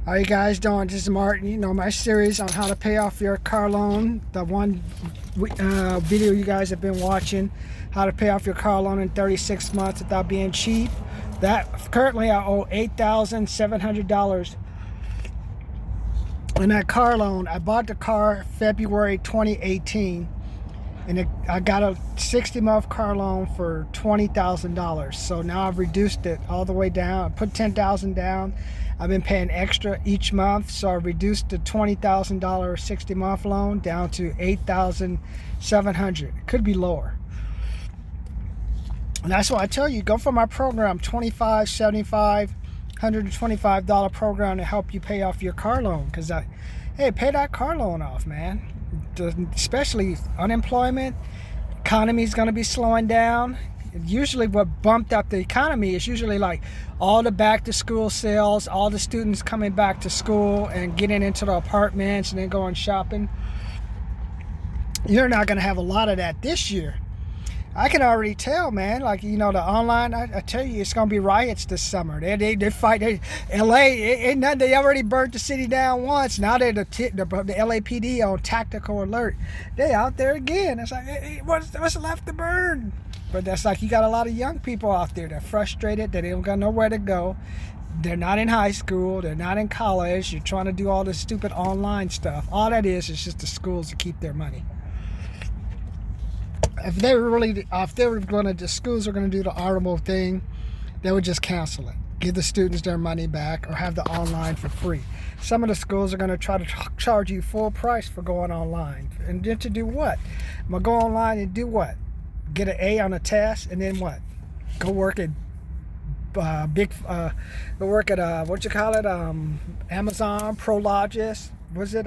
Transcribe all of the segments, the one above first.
How you guys doing? This is Martin. You know, my series on how to pay off your car loan. The one video you guys have been watching, how to pay off your car loan in 36 months without being cheap. That currently I owe $8,700 on that car loan. I bought the car February 2018, and I got a 60-month car loan for $20,000. So now I've reduced it all the way down. I put $10,000 down. I've been paying extra each month, so I reduced the $20,000 60-month loan down to $8,700. It could be lower. And that's why I tell you, go for my program, $25, $75, $125 program to help you pay off your car loan. Because, hey, pay that car loan off, man. Especially unemployment, economy's going to be slowing down. Usually what bumped up the economy is usually like all the back to school sales, all the students coming back to school and getting into the apartments and then going shopping. You're not going to have a lot of that this year. I can already tell, man. Like, you know, the online, I tell you, it's going to be riots this summer. They fight. LA, ain't nothing. They already burnt the city down once. Now they're the LAPD on tactical alert. They out there again. It's like, hey, what's left to burn? But that's like, you got a lot of young people out there that are frustrated, that they don't got nowhere to go. They're not in high school. They're not in college. You're trying to do all this stupid online stuff. All that is just the schools to keep their money. If they were going to, the schools are going to do the honorable thing, they would just cancel it. Give the students their money back or have the online for free. Some of the schools are going to try to charge you full price for going online. And then to do what? I'm going to go online and do what? Get an A on a test and then what? Go work at Amazon, Prologis, was it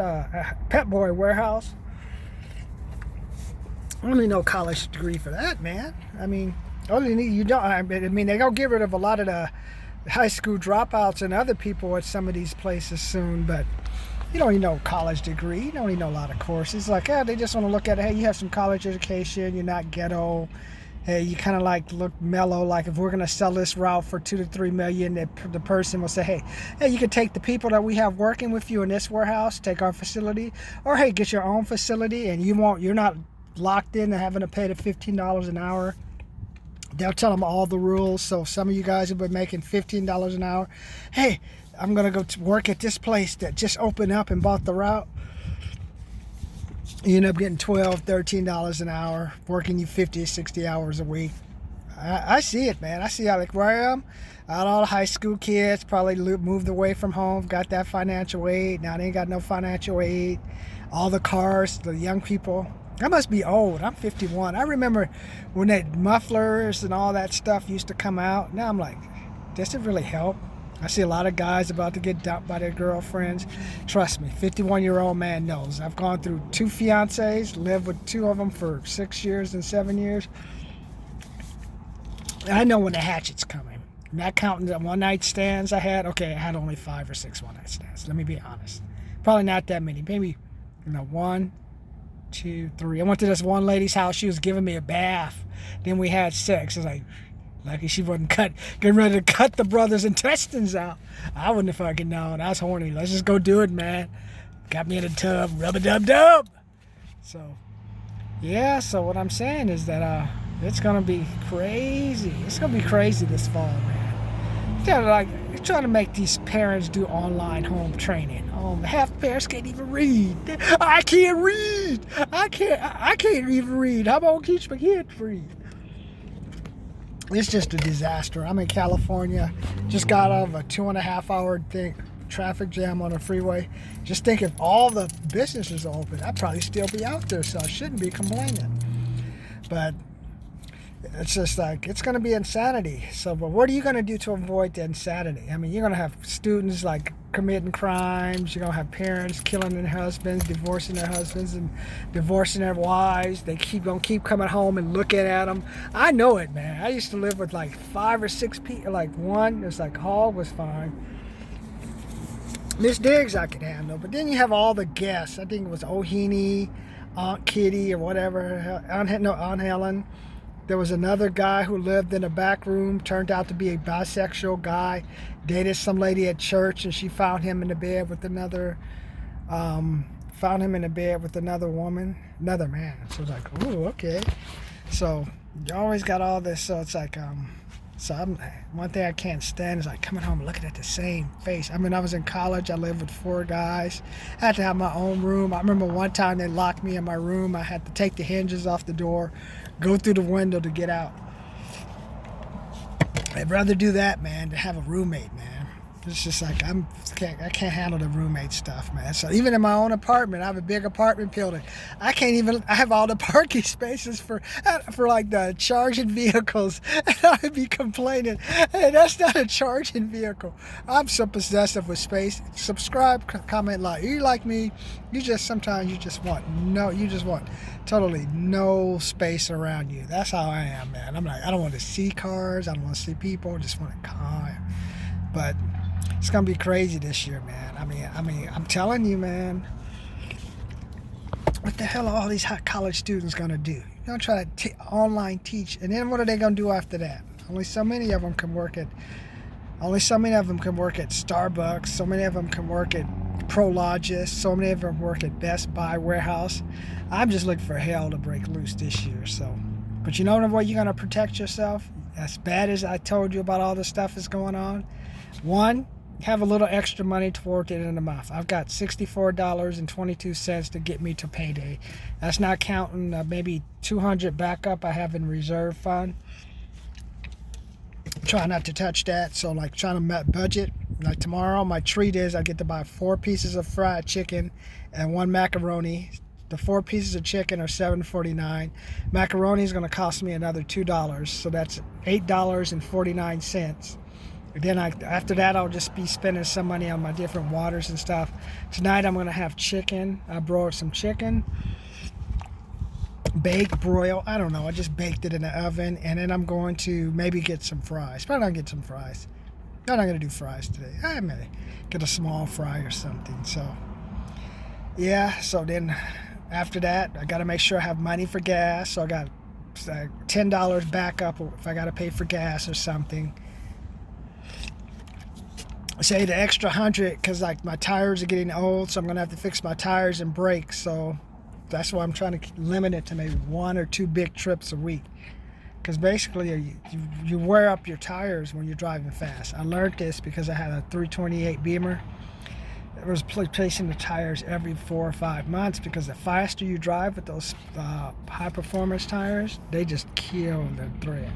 Pet Boy Warehouse? I don't need no college degree for that, man. I mean, only need you don't. I mean, they're gonna get rid of a lot of the high school dropouts and other people at some of these places soon. But you don't need no college degree. You don't need no lot of courses. Like, they just want to look at it. Hey, you have some college education. You're not ghetto. Hey, you kind of like look mellow. Like, if we're gonna sell this route for $2 to $3 million, the person will say, hey, you can take the people that we have working with you in this warehouse, take our facility, or hey, get your own facility, and you're not locked in and having to pay the $15 an hour. They'll tell them all the rules. So some of you guys have been making $15 an hour. Hey, I'm gonna go to work at this place that just opened up and bought the route. You end up getting $12, $13 an hour, working you 50, 60 hours a week. I see it, man. I see how, like, where I am. All the high school kids probably moved away from home, got that financial aid. Now they ain't got no financial aid. All the cars, the young people. I must be old. I'm 51. I remember when that mufflers and all that stuff used to come out. Now I'm like, does it really help? I see a lot of guys about to get dumped by their girlfriends. Trust me, 51-year-old man knows. I've gone through 2 fiancés, lived with 2 of them for 6 years and 7 years. I know when the hatchet's coming. Not counting the one-night stands I had. Okay, I had only 5 or 6 one-night stands. Let me be honest. Probably not that many. Maybe, 1, 2, 3. I went to this one lady's house. She was giving me a bath. Then we had sex. I was like, lucky she wasn't getting ready to cut the brother's intestines out. I wouldn't have fucking known. I was horny. Let's just go do it, man. Got me in a tub. Rub-a-dub-dub. So, yeah. So what I'm saying is that it's gonna be crazy. It's gonna be crazy this fall, man. You're trying to make these parents do online home training. Half the parents can't even read. I can't read. I can't even read. How about teach my kids to read? It's just a disaster. I'm in California. Just got out of a 2.5-hour traffic jam on the freeway. Just think if all the businesses are open, I'd probably still be out there, so I shouldn't be complaining. But it's just like, it's going to be insanity. So, but what are you going to do to avoid the insanity? I mean, you're going to have students like committing crimes. You're going to have parents killing their husbands, divorcing their husbands, and divorcing their wives. They going to keep coming home and looking at them. I know it, man. I used to live with like 5 or 6 people. Like one, it's like Hall was fine. Miss Diggs I could handle. But then you have all the guests. I think it was Ohene, Aunt Kitty, or whatever. Aunt Helen. There was another guy who lived in a back room, turned out to be a bisexual guy, dated some lady at church, and she found him in the bed with another woman, another man. So it's like, ooh, okay. So you always got all this. So it's like, one thing I can't stand is like coming home and looking at the same face. I mean, I was in college. I lived with 4 guys. I had to have my own room. I remember one time they locked me in my room. I had to take the hinges off the door, go through the window to get out. I'd rather do that, man, than have a roommate, man. It's just like I can't handle the roommate stuff, man. So even in my own apartment, I have a big apartment building. I have all the parking spaces for like the charging vehicles. And I'd be complaining, hey, that's not a charging vehicle. I'm so possessive with space. Subscribe, comment, like. You like me, sometimes you just want totally no space around you. That's how I am, man. I'm like, I don't want to see cars. I don't want to see people. I just want to calm. But it's gonna be crazy this year, man. I mean, I'm telling you, man. What the hell are all these hot college students gonna do? You're gonna try to online teach, and then what are they gonna do after that? Only so many of them can work at Starbucks. So many of them can work at Prologis. So many of them work at Best Buy warehouse. I'm just looking for hell to break loose this year. So, but you know the way you're gonna protect yourself? As bad as I told you about all the stuff that's going on. One, have a little extra money toward the end of the month. I've got $64.22 to get me to payday. That's not counting maybe $200 backup I have in reserve fund. Try not to touch that. So like trying to budget. Like tomorrow, my treat is I get to buy 4 pieces of fried chicken and 1 macaroni. The 4 pieces of chicken are $7.49. Macaroni is going to cost me another $2, so that's $8.49. Then after that, I'll just be spending some money on my different waters and stuff. Tonight, I'm going to have chicken. I broiled some chicken. Broil. I don't know. I just baked it in the oven. And then I'm going to maybe get some fries. Probably not get some fries. I'm not going to do fries today. I may get a small fry or something. So, yeah. So then after that, I got to make sure I have money for gas. So I got $10 backup if I got to pay for gas or something. Say the extra 100 because like my tires are getting old, so I'm gonna have to fix my tires and brakes. So that's why I'm trying to limit it to maybe 1 or 2 big trips a week. Because basically you wear up your tires when you're driving fast. I learned this because I had a 328 Beamer. It was replacing the tires every 4 or 5 months because the faster you drive with those high performance tires, they just kill the thread.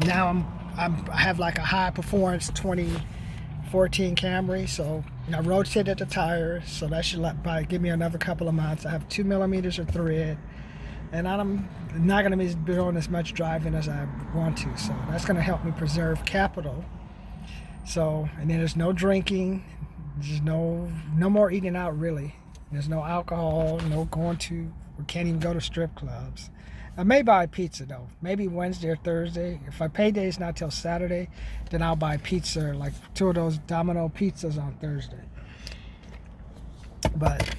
Now I have like a high performance 2014 Camry, so I rotated the tires, so that should probably give me another couple of months. I have 2 millimeters of thread, and I'm not going to be doing as much driving as I want to, so that's going to help me preserve capital. So, and then there's no drinking, there's no more eating out really. There's no alcohol, we can't even go to strip clubs. I may buy pizza though, maybe Wednesday or Thursday. If my payday is not till Saturday, then I'll buy pizza, like 2 of those Domino pizzas on Thursday. But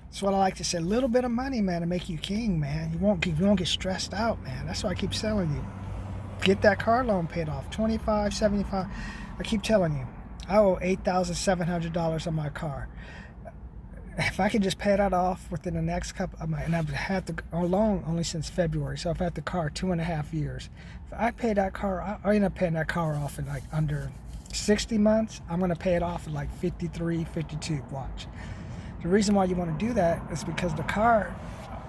that's what I like to say. A little bit of money, man, to make you king, man. You won't get stressed out, man. That's why I keep telling you. Get that car loan paid off, $25, $75. I keep telling you, I owe $8,700 on my car. If I could just pay that off within the next couple of months, and I've had the loan only since February, so I've had the car 2.5 years. If I pay that car, I end up paying that car off in like under 60 months. I'm going to pay it off in like 53, 52. Watch. The reason why you want to do that is because the car,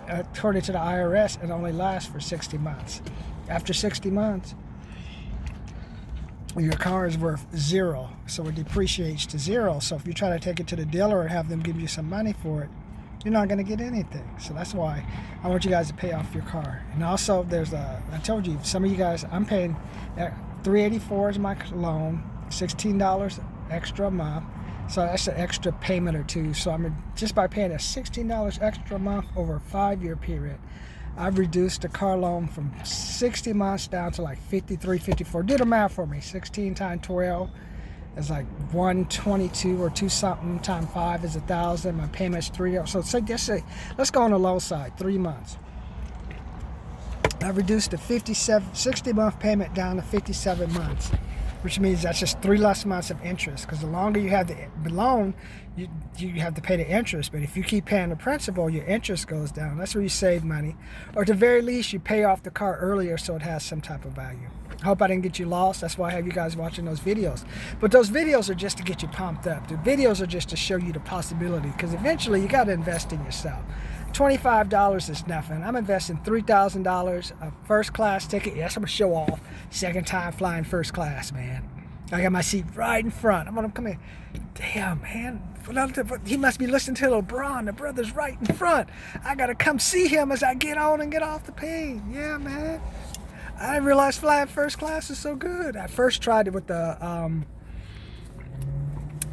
according to the IRS, it only lasts for 60 months. After 60 months, your car is worth 0, so it depreciates to 0. So if you try to take it to the dealer and have them give you some money for it, you're not going to get anything. So that's why I want you guys to pay off your car. And also, I told you, some of you guys, I'm paying $384 is my loan, $16 extra a month. So that's an extra payment or two. So just by paying a $16 extra a month over a 5-year period, I've reduced the car loan from 60 months down to like 53, 54. Do the math for me. 16 times 12 is like 122 or 2 something times 5 is 1,000. My payment's 3. So let's go on the low side, 3 months. I reduced the 60-month payment down to 57 months, which means that's just 3 less months of interest. Because the longer you have the loan, you have to pay the interest. But if you keep paying the principal, your interest goes down. That's where you save money. Or at the very least, you pay off the car earlier so it has some type of value. I hope I didn't get you lost. That's why I have you guys watching those videos. But those videos are just to get you pumped up. The videos are just to show you the possibility. Because eventually, you got to invest in yourself. $25 is nothing. I'm investing $3,000, a first class ticket. Yes, I'm a show off. Second time flying first class, man. I got my seat right in front. I'm gonna come in. Damn, man. He must be listening to LeBron. The brother's right in front. I gotta come see him as I get on and get off the plane. Yeah, man. I didn't realize flying first class is so good. I first tried it with the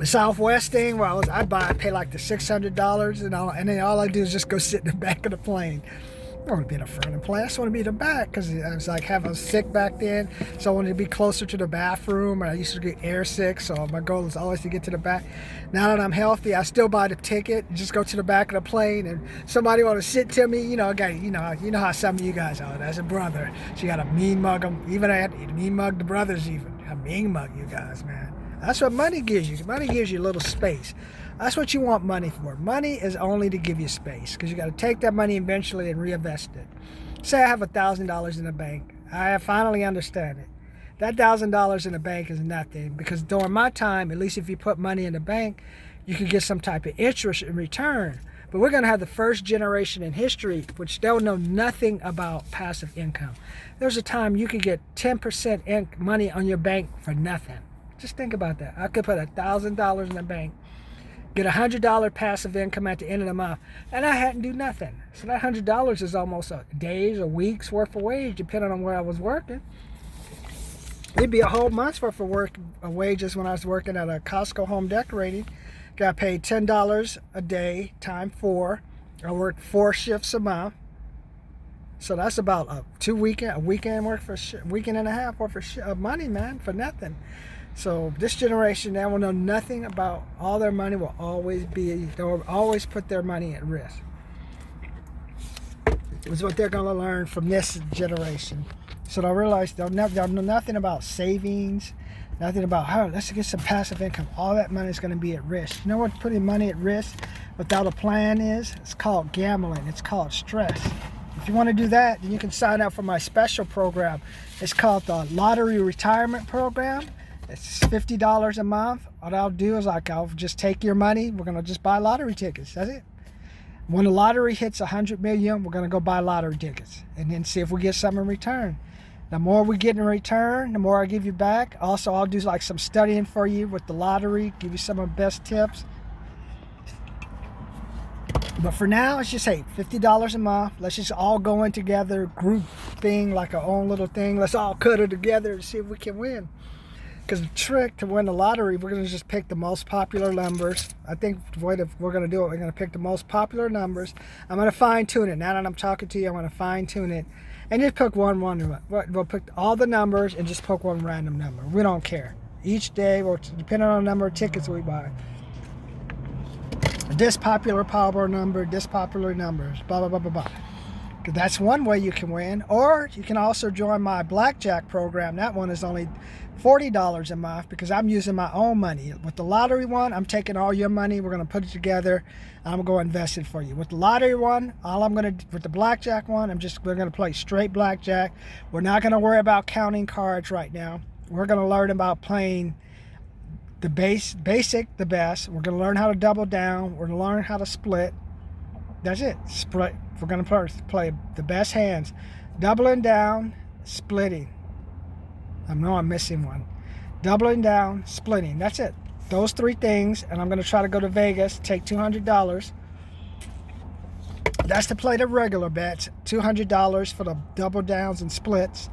Southwest thing where I'd pay like the $600 and then all I do is just go sit in the back of the plane. I don't want to be in the front of the plane. I just want to be in the back because I was sick back then, so I wanted to be closer to the bathroom. And I used to get air sick, so my goal is always to get to the back. Now that I'm healthy, I still buy the ticket and just go to the back of the plane. And somebody want to sit to me, you know how some of you guys are. As a brother, so you got to mean mug them. Even I had to mean mug the brothers. Even I mean mug you guys, man. That's what money gives you. Money gives you a little space. That's what you want money for. Money is only to give you space because you got to take that money eventually and reinvest it. Say I have $1,000 in the bank. I finally understand it. That $1,000 in the bank is nothing because during my time, at least if you put money in the bank, you can get some type of interest in return. But we're going to have the first generation in history which they'll know nothing about passive income. There's a time you could get 10% money on your bank for nothing. Just think about that. I could put $1,000 in the bank, get $100 passive income at the end of the month, and I hadn't do nothing. So that $100 is almost a day's or week's worth of wage, depending on where I was working. It'd be a whole month's worth of wages when I was working at a Costco home decorating. Got paid $10 a day, times 4. I worked 4 shifts a month. So that's about a weekend work for weekend and a half worth of money, man, for nothing. So this generation, they will know nothing about all their money. They'll always put their money at risk. It's what they're going to learn from this generation. So they'll realize they'll know nothing about savings, nothing about let's get some passive income. All that money is going to be at risk. You know what putting money at risk without a plan is? It's called gambling. It's called stress. If you want to do that, then you can sign up for my special program. It's called the Lottery Retirement Program. It's $50 a month. What I'll do is I'll just take your money. We're going to just buy lottery tickets. That's it. When the lottery hits 100 million, we're going to go buy lottery tickets and then see if we get something in return. The more we get in return, the more I give you back. Also, I'll do like some studying for you with the lottery, give you some of the best tips. But for now, let's just say $50 a month. Let's just all go in together, group thing, like our own little thing. Let's all cuddle together and see if we can win. Because the trick to win the lottery, we're going to just pick the most popular numbers. I think the way that we're going to do it, we're going to pick the most popular numbers. I'm going to fine tune it. Now that I'm talking to you, I'm going to fine tune it. And just pick one. We'll pick all the numbers and just pick one random number. We don't care. Each day, depending on the number of tickets we buy. This popular power number, this popular numbers, blah, blah, blah, blah, blah. That's one way you can win. Or you can also join my blackjack program. That one is only $40 a month because I'm using my own money. With the lottery one, I'm taking all your money. We're going to put it together. And I'm going to invest it for you. With the lottery one, with the blackjack one, we're going to play straight blackjack. We're not going to worry about counting cards right now. We're going to learn about playing the basic, the best. We're going to learn how to double down. We're going to learn how to split. That's it. Split. We're going to play the best hands. Doubling down, splitting. I know I'm missing one. Doubling down, splitting. That's it. Those 3 things. And I'm going to try to go to Vegas, take $200. That's to play the regular bets. $200 for the double downs and splits.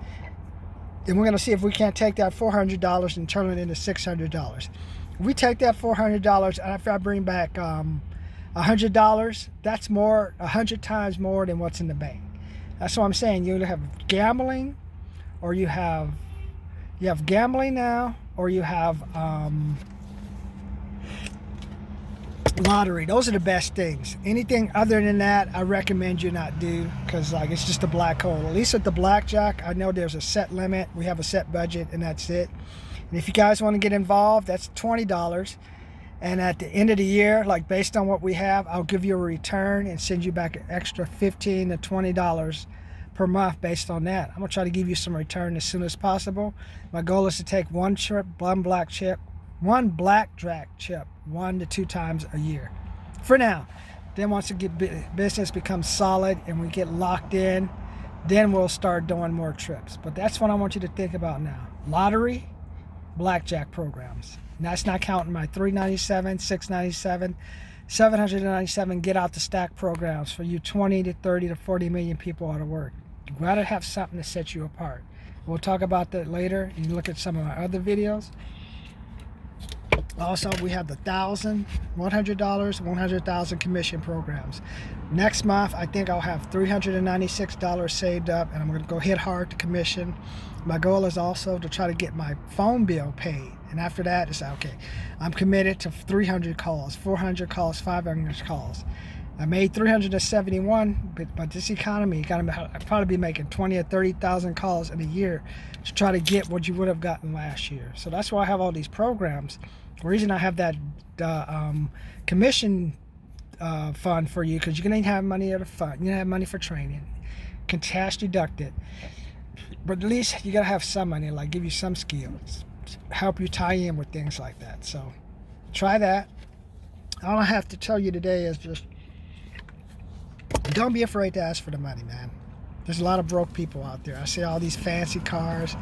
Then we're going to see if we can't take that $400 and turn it into $600. If we take that $400 after I bring back $100, that's 100 times more than what's in the bank. That's what I'm saying. You either have gambling, or you have gambling now, or you have lottery. Those are the best things. Anything other than that, I recommend you not do, because like it's just a black hole. At least with the blackjack, I know there's a set limit. We have a set budget, and that's it. And if you guys want to get involved, that's $20. And at the end of the year, like based on what we have, I'll give you a return and send you back an extra $15 to $20 per month based on that. I'm gonna try to give you some return as soon as possible. My goal is to take one blackjack chip 1 to 2 times a year for now. Then once the business becomes solid and we get locked in, then we'll start doing more trips. But that's what I want you to think about now: lottery, blackjack programs. And that's not counting my $397, $697, $797 get out the stack programs for you 20 to 30 to 40 million people out of work. You gotta have something to set you apart. We'll talk about that later. You can look at some of my other videos. Also, we have the $1,000, $100, 100,000 commission programs. Next month, I think I'll have $396 saved up, and I'm going to go hit hard to commission. My goal is also to try to get my phone bill paid. And after that, it's okay. I'm committed to 300 calls, 400 calls, 500 calls. I made 371, but this economy, you I'd probably be making 20 or 30,000 calls in a year to try to get what you would have gotten last year. So that's why I have all these programs. The reason I have that commission fund for you, because you're going to have money at a fund. You're going to have money for training. Can tax deduct it. But at least you got to have some money, like give you some skills, help you tie in with things like that. So try that. All I have to tell you today is just don't be afraid to ask for the money, man. There's a lot of broke people out there. I see all these fancy cars.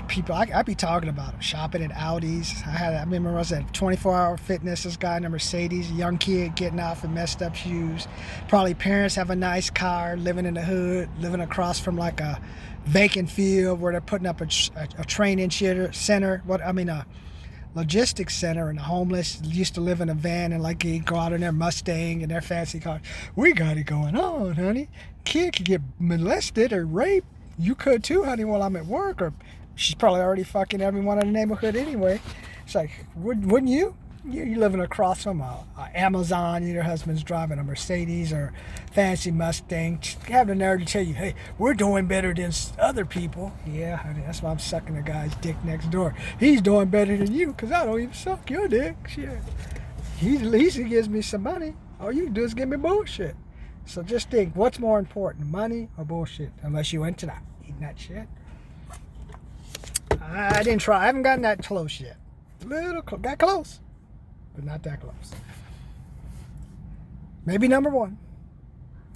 People, I be talking about them, shopping at Audis. I remember I was at 24-hour fitness, this guy in a Mercedes, a young kid getting off in messed up shoes. Probably parents have a nice car, living in the hood, living across from like a vacant field where they're putting up a training center, a logistics center, and the homeless used to live in a van and like go out in their Mustang and their fancy car. We got it going on, honey. Kid could get molested or raped. You could too, honey, while I'm at work. Or she's probably already fucking everyone in the neighborhood anyway. It's like, wouldn't you? You're living across from a Amazon, and your husband's driving a Mercedes or fancy Mustang. Have the nerve to tell you, hey, we're doing better than other people. Yeah, honey, that's why I'm sucking the guy's dick next door. He's doing better than you, because I don't even suck your dick. Shit. At least he gives me some money. All you do is give me bullshit. So just think, what's more important, money or bullshit? Unless you into that, eating that shit. I didn't try. I haven't gotten that close yet. Got close, but not that close. Maybe number 1,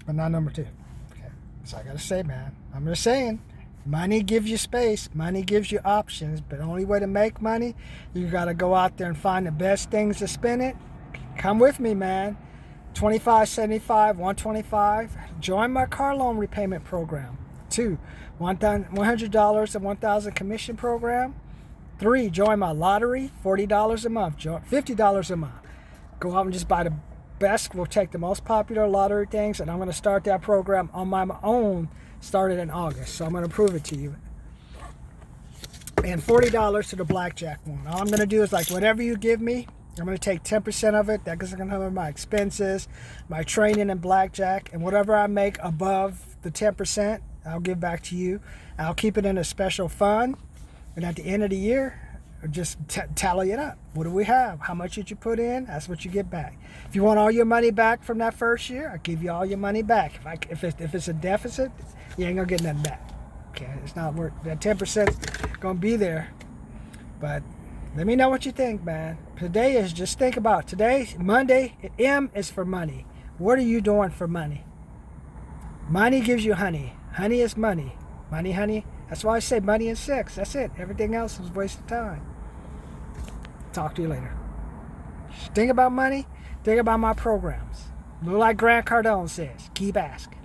but not number 2. Okay. So I gotta say, man, I'm just saying, money gives you space. Money gives you options. But the only way to make money, you gotta go out there and find the best things to spend it. Come with me, man. 25, 75, 125. Join my car loan repayment program. 2, $100 and 1,000 commission program. 3, join my lottery, $40 a month, $50 a month. Go out and just buy the best. We'll take the most popular lottery things, and I'm going to start that program on my own, started in August. So I'm going to prove it to you. And $40 to the blackjack one. All I'm going to do is like whatever you give me, I'm going to take 10% of it. That's going to cover my expenses, my training in blackjack, and whatever I make above the 10%, I'll give back to you. I'll keep it in a special fund, and at the end of the year, just tally it up. What do we have? How much did you put in? That's what you get back. If you want all your money back from that first year, I'll give you all your money back. If it's a deficit, you ain't going to get nothing back. Okay, it's not worth that 10% going to be there, but let me know what you think, man. Today is, just think about today, Monday. M is for money. What are you doing for money? Money gives you honey. Honey is money. Money, honey. That's why I say money and sex. That's it. Everything else is a waste of time. Talk to you later. Think about money. Think about my programs. Look like Grant Cardone says, keep asking.